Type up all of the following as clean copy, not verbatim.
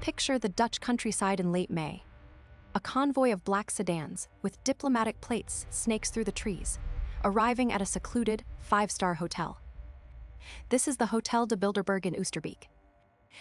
Picture the Dutch countryside in late May. A convoy of black sedans, with diplomatic plates, snakes through the trees, arriving at a secluded, five-star hotel. This is the Hotel de Bilderberg in Oosterbeek,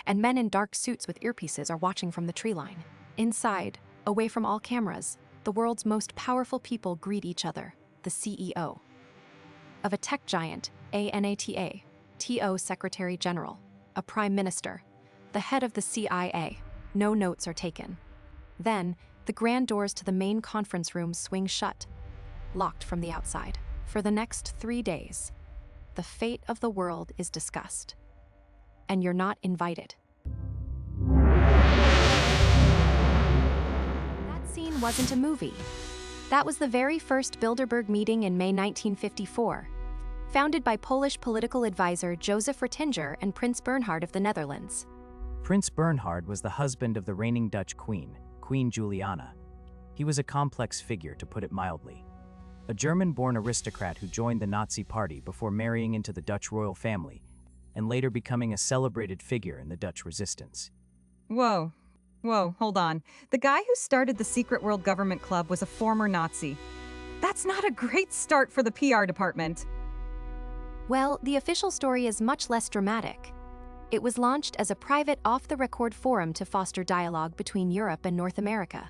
and men in dark suits with earpieces are watching from the tree line. Inside, away from all cameras, the world's most powerful people greet each other, the CEO of a tech giant, ANATA, TO Secretary General, a Prime Minister, the head of the CIA. No notes are taken. Then, the grand doors to the main conference room swing shut, locked from the outside. For the next 3 days, the fate of the world is discussed. And you're not invited. That scene wasn't a movie. That was the very first Bilderberg meeting in May 1954, founded by Polish political advisor Joseph Ratzinger and Prince Bernhard of the Netherlands. Prince Bernhard was the husband of the reigning Dutch queen, Queen Juliana. He was a complex figure, to put it mildly. A German-born aristocrat who joined the Nazi Party before marrying into the Dutch royal family, and later becoming a celebrated figure in the Dutch resistance. Whoa, hold on. The guy who started the Secret World Government Club was a former Nazi. That's not a great start for the PR department. Well, the official story is much less dramatic. It was launched as a private off-the-record forum to foster dialogue between Europe and North America.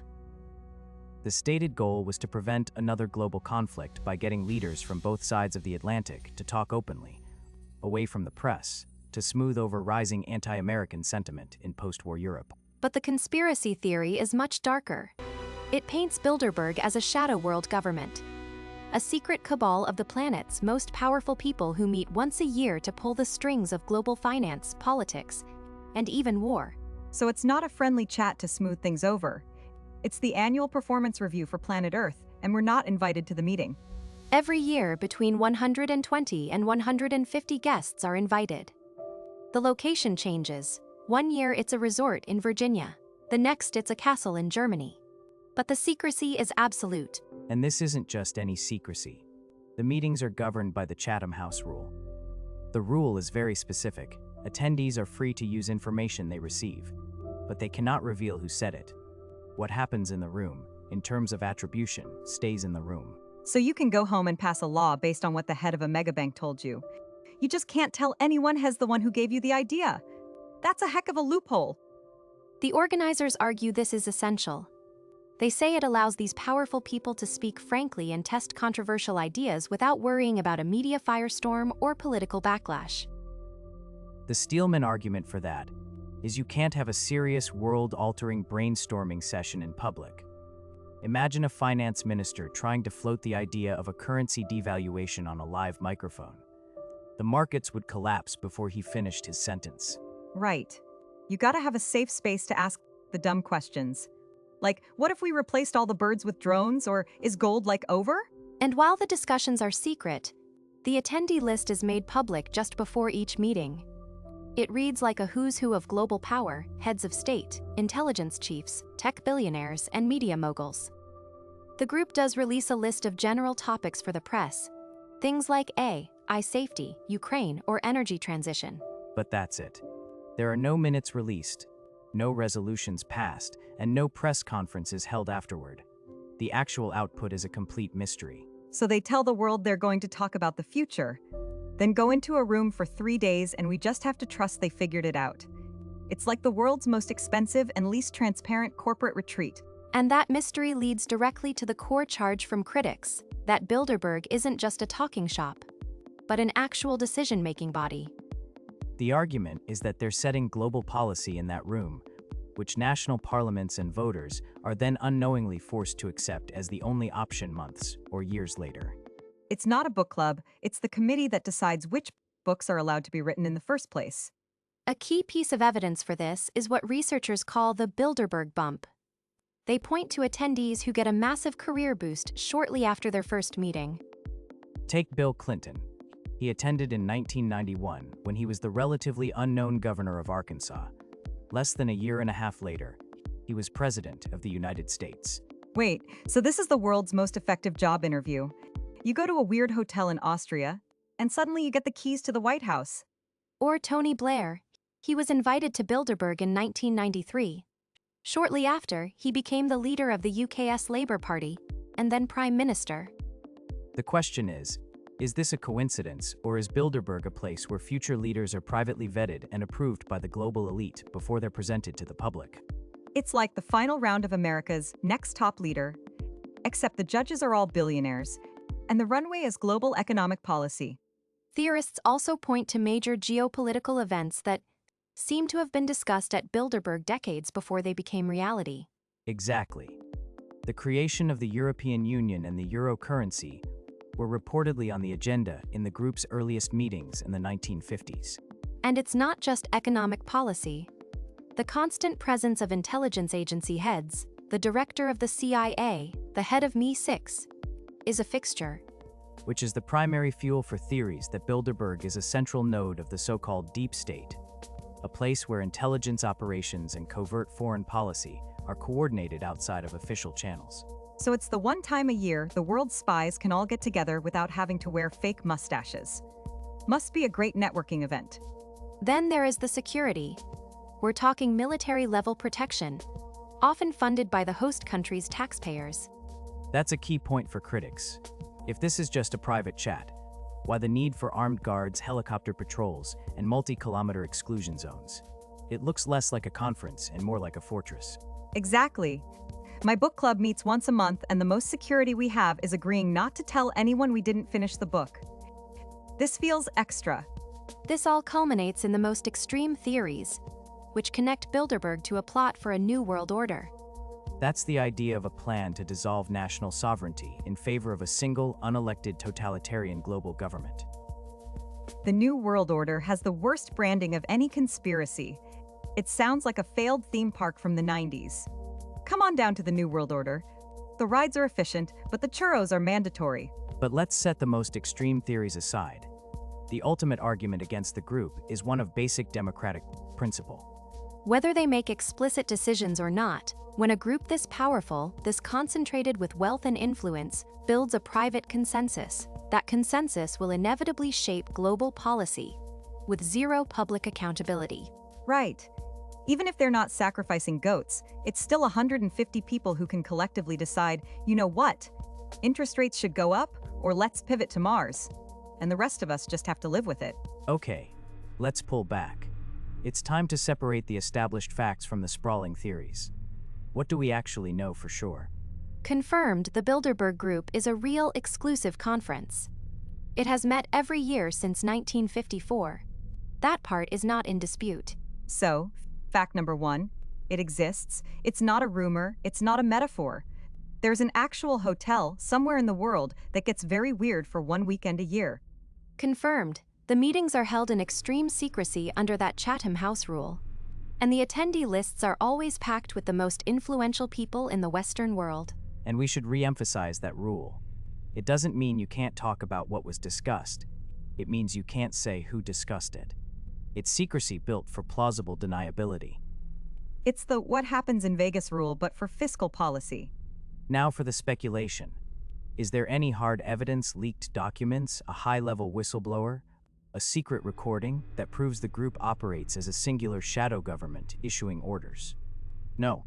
The stated goal was to prevent another global conflict by getting leaders from both sides of the Atlantic to talk openly, away from the press, to smooth over rising anti-American sentiment in post-war Europe. But the conspiracy theory is much darker. It paints Bilderberg as a shadow world government, a secret cabal of the planet's most powerful people who meet once a year to pull the strings of global finance, politics, and even war. So it's not a friendly chat to smooth things over. It's the annual performance review for planet Earth, and we're not invited to the meeting. Every year, between 120 and 150 guests are invited. The location changes. One year it's a resort in Virginia. The next it's a castle in Germany. But the secrecy is absolute. And this isn't just any secrecy. The meetings are governed by the Chatham House Rule. The rule is very specific. Attendees are free to use information they receive, but they cannot reveal who said it. What happens in the room, in terms of attribution, stays in the room. So you can go home and pass a law based on what the head of a megabank told you. You just can't tell anyone as the one who gave you the idea. That's a heck of a loophole. The organizers argue this is essential. They say it allows these powerful people to speak frankly and test controversial ideas without worrying about a media firestorm or political backlash. The Steelman argument for that is you can't have a serious world-altering brainstorming session in public. Imagine a finance minister trying to float the idea of a currency devaluation on a live microphone. The markets would collapse before he finished his sentence. Right. You gotta have a safe space to ask the dumb questions. Like, what if we replaced all the birds with drones, or is gold like over? And while the discussions are secret, the attendee list is made public just before each meeting. It reads like a who's who of global power, heads of state, intelligence chiefs, tech billionaires, and media moguls. The group does release a list of general topics for the press, things like AI safety, Ukraine, or energy transition. But that's it. There are no minutes released, no resolutions passed, and no press conferences held afterward. The actual output is a complete mystery. So they tell the world they're going to talk about the future, then go into a room for 3 days and we just have to trust they figured it out. It's like the world's most expensive and least transparent corporate retreat. And that mystery leads directly to the core charge from critics, that Bilderberg isn't just a talking shop, but an actual decision-making body. The argument is that they're setting global policy in that room, which national parliaments and voters are then unknowingly forced to accept as the only option months or years later. It's not a book club, it's the committee that decides which books are allowed to be written in the first place. A key piece of evidence for this is what researchers call the Bilderberg bump. They point to attendees who get a massive career boost shortly after their first meeting. Take Bill Clinton. He attended in 1991 when he was the relatively unknown governor of Arkansas. Less than a year and a half later, he was president of the United States. Wait, so this is the world's most effective job interview. You go to a weird hotel in Austria, and suddenly you get the keys to the White House. Or Tony Blair. He was invited to Bilderberg in 1993. Shortly after, he became the leader of the UK's Labour Party, and then Prime Minister. The question is this a coincidence, or is Bilderberg a place where future leaders are privately vetted and approved by the global elite before they're presented to the public? It's like the final round of America's Next Top Leader, except the judges are all billionaires, and the runway is global economic policy. Theorists also point to major geopolitical events that seem to have been discussed at Bilderberg decades before they became reality. Exactly. The creation of the European Union and the euro currency were reportedly on the agenda in the group's earliest meetings in the 1950s. And it's not just economic policy. The constant presence of intelligence agency heads, the director of the CIA, the head of MI6, is a fixture. Which is the primary fuel for theories that Bilderberg is a central node of the so-called deep state, a place where intelligence operations and covert foreign policy are coordinated outside of official channels. So it's the one time a year the world's spies can all get together without having to wear fake mustaches. Must be a great networking event. Then there is the security. We're talking military-level protection, often funded by the host country's taxpayers. That's a key point for critics. If this is just a private chat, why the need for armed guards, helicopter patrols, and multi-kilometer exclusion zones? It looks less like a conference and more like a fortress. Exactly. My book club meets once a month, and the most security we have is agreeing not to tell anyone we didn't finish the book. This feels extra. This all culminates in the most extreme theories, which connect Bilderberg to a plot for a new world order. That's the idea of a plan to dissolve national sovereignty in favor of a single, unelected totalitarian global government. The New World Order has the worst branding of any conspiracy. It sounds like a failed theme park from the 90s. Come on down to the New World Order. The rides are efficient, but the churros are mandatory. But let's set the most extreme theories aside. The ultimate argument against the group is one of basic democratic principle. Whether they make explicit decisions or not, when a group this powerful, this concentrated with wealth and influence, builds a private consensus, that consensus will inevitably shape global policy, with zero public accountability. Right. Even if they're not sacrificing goats, it's still 150 people who can collectively decide, you know what? Interest rates should go up, or let's pivot to Mars. And the rest of us just have to live with it. Okay, let's pull back. It's time to separate the established facts from the sprawling theories. What do we actually know for sure? Confirmed, the Bilderberg Group is a real exclusive conference. It has met every year since 1954. That part is not in dispute. So, fact number 1, it exists. It's not a rumor, it's not a metaphor. There's an actual hotel somewhere in the world that gets very weird for one weekend a year. Confirmed, the meetings are held in extreme secrecy under that Chatham House rule. And the attendee lists are always packed with the most influential people in the Western world. And we should re-emphasize that rule. It doesn't mean you can't talk about what was discussed. It means you can't say who discussed it. It's secrecy built for plausible deniability. It's the what happens in Vegas rule, but for fiscal policy. Now for the speculation. Is there any hard evidence, leaked documents, a high-level whistleblower, a secret recording that proves the group operates as a singular shadow government issuing orders? No.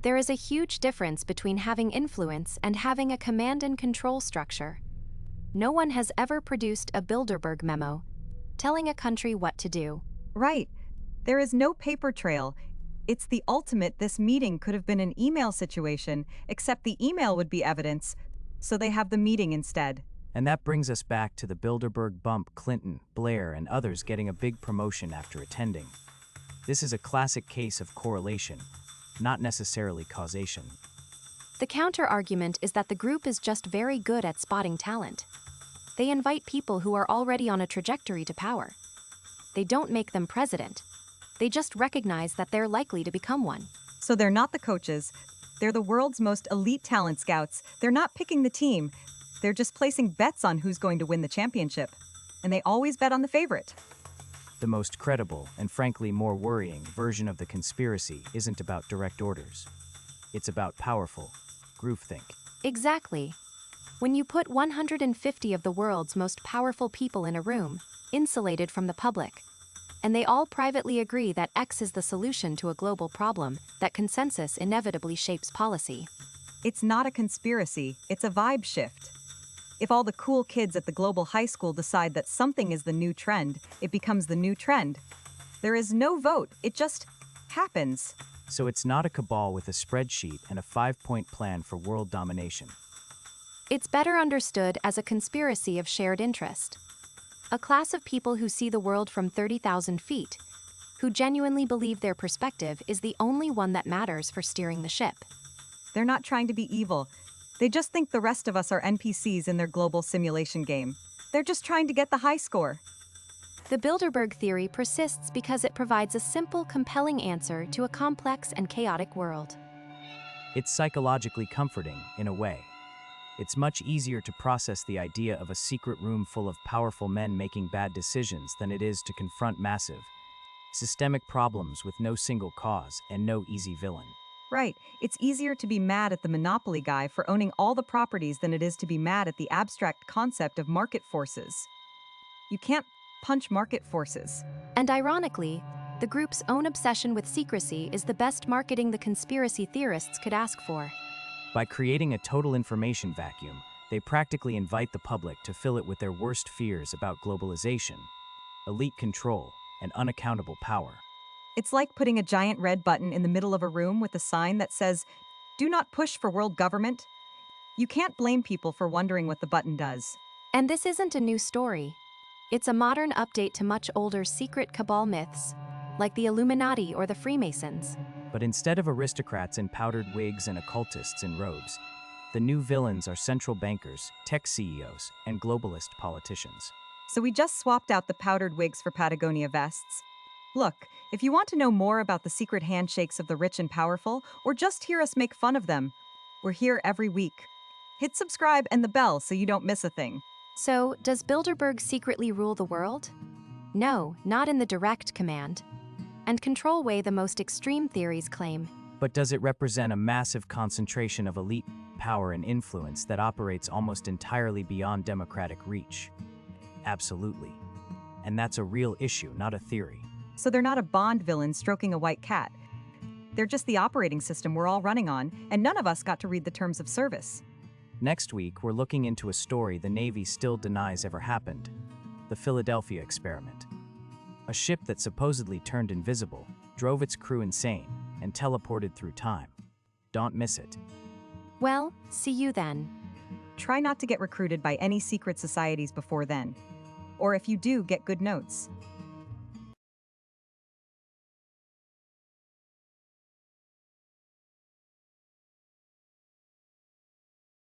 There is a huge difference between having influence and having a command and control structure. No one has ever produced a Bilderberg memo telling a country what to do. Right. There is no paper trail. It's the ultimate. This meeting could have been an email situation, except the email would be evidence, so they have the meeting instead. And that brings us back to the Bilderberg bump, Clinton, Blair, and others getting a big promotion after attending. This is a classic case of correlation, not necessarily causation. The counter-argument is that the group is just very good at spotting talent. They invite people who are already on a trajectory to power. They don't make them president. They just recognize that they're likely to become one. So they're not the coaches. They're the world's most elite talent scouts. They're not picking the team. They're just placing bets on who's going to win the championship. And they always bet on the favorite. The most credible, and frankly more worrying, version of the conspiracy isn't about direct orders. It's about powerful groupthink. Exactly. When you put 150 of the world's most powerful people in a room, insulated from the public, and they all privately agree that X is the solution to a global problem, that consensus inevitably shapes policy. It's not a conspiracy, it's a vibe shift. If all the cool kids at the global high school decide that something is the new trend, it becomes the new trend. There is no vote, it just happens. So it's not a cabal with a spreadsheet and a 5-point plan for world domination. It's better understood as a conspiracy of shared interest. A class of people who see the world from 30,000 feet, who genuinely believe their perspective is the only one that matters for steering the ship. They're not trying to be evil. They just think the rest of us are NPCs in their global simulation game. They're just trying to get the high score. The Bilderberg theory persists because it provides a simple, compelling answer to a complex and chaotic world. It's psychologically comforting, in a way. It's much easier to process the idea of a secret room full of powerful men making bad decisions than it is to confront massive, systemic problems with no single cause and no easy villain. Right, it's easier to be mad at the monopoly guy for owning all the properties than it is to be mad at the abstract concept of market forces. You can't punch market forces. And ironically, the group's own obsession with secrecy is the best marketing the conspiracy theorists could ask for. By creating a total information vacuum, they practically invite the public to fill it with their worst fears about globalization, elite control, and unaccountable power. It's like putting a giant red button in the middle of a room with a sign that says, "Do not push for world government." You can't blame people for wondering what the button does. And this isn't a new story. It's a modern update to much older secret cabal myths, like the Illuminati or the Freemasons. But instead of aristocrats in powdered wigs and occultists in robes, the new villains are central bankers, tech CEOs, and globalist politicians. So we just swapped out the powdered wigs for Patagonia vests. Look, if you want to know more about the secret handshakes of the rich and powerful, or just hear us make fun of them, we're here every week. Hit subscribe and the bell so you don't miss a thing. So, does Bilderberg secretly rule the world? No, not in the direct command and control way the most extreme theories claim. But does it represent a massive concentration of elite power and influence that operates almost entirely beyond democratic reach? Absolutely. And that's a real issue, not a theory. So they're not a Bond villain stroking a white cat. They're just the operating system we're all running on, and none of us got to read the terms of service. Next week, we're looking into a story the Navy still denies ever happened: the Philadelphia experiment. A ship that supposedly turned invisible, drove its crew insane, and teleported through time. Don't miss it. Well, see you then. Try not to get recruited by any secret societies before then. Or if you do, get good notes.